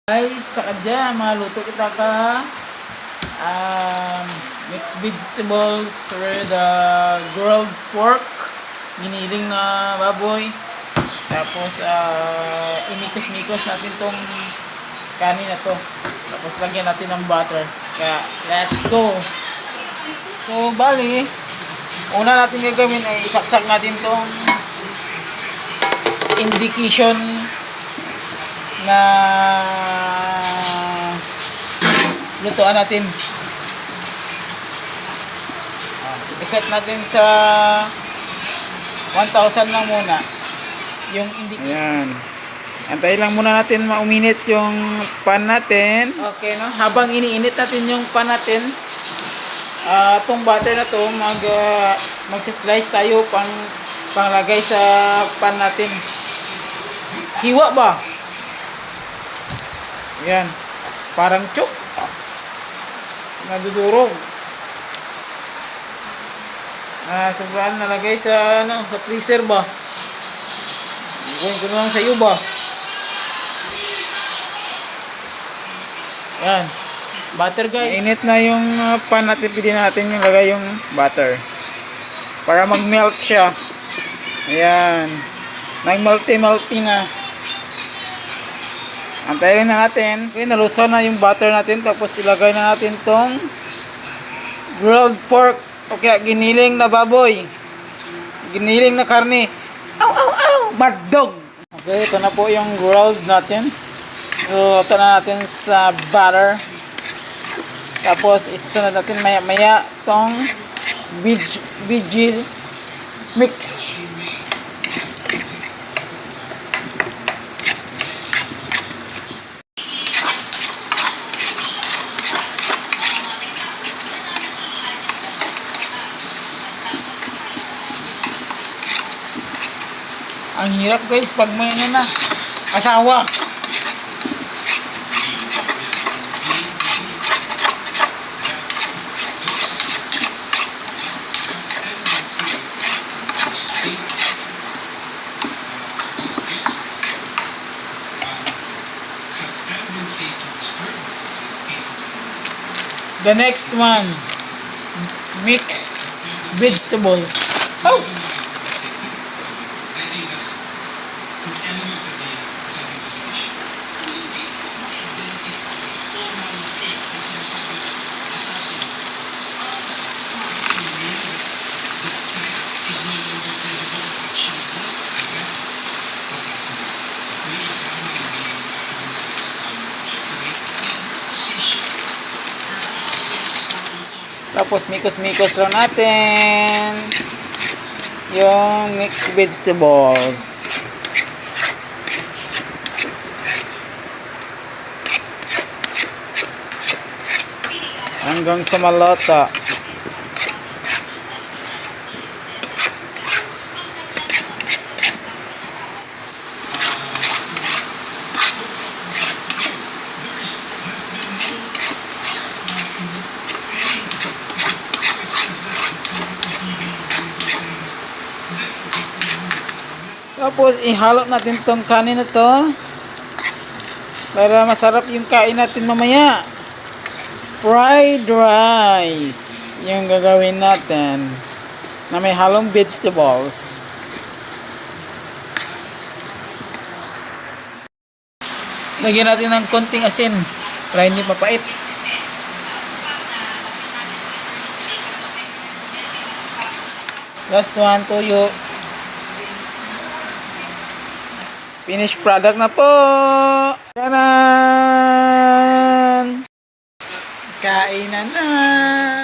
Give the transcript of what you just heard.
Guys, sa kadya, maluto kita ka mixed vegetables with grilled pork, giniling na baboy. Tapos imikos-mikos natin tong kanin na to. Tapos lagyan natin ng butter. Kaya let's go. So bali, una natin gagawin ay isaksak natin tong indication na lutuan natin. I-set natin sa 1,000 lang muna yung indication. Ayan. Antayin lang muna natin mauminit yung pan natin. Okay, no? Habang iniinit natin yung pan natin, tong butter na to, magsislice tayo panglagay sa pan natin. Hiwa ba? Yan. Parang chok. Nadudurog. Sobrang nalagay sa sa freezer ba? Gawin ko na lang sa iyo ba? Yan. Butter guys. Init na yung pan natin. Pili natin yung lagay yung butter. Para mag-melt siya. Ayan. Nag-melty na. Antayin na natin. Okay, nalusaw na yung butter natin. Tapos ilagay na natin tong grilled pork. Okay, giniling na baboy. Giniling na karne. Ow, ow, ow! Mad dog! Okay, ito na po yung grilled natin. So, ito na natin sa butter. Tapos, isunod natin maya-maya tong veggie mix. Ang hirap guys pag may asawa. The next one, mix vegetables. Oh! Tapos mikos-mikos lang natin yung mixed vegetables. Hanggang sa malata. Tapos ihalo natin tong kanin na to para masarap yung kain natin mamaya. Fried rice yung gagawin natin na may halong vegetables. Lagyan natin ng konting asin para hindi mapait. Last one, tuyo. Finished product na po. Taran! Kainan na.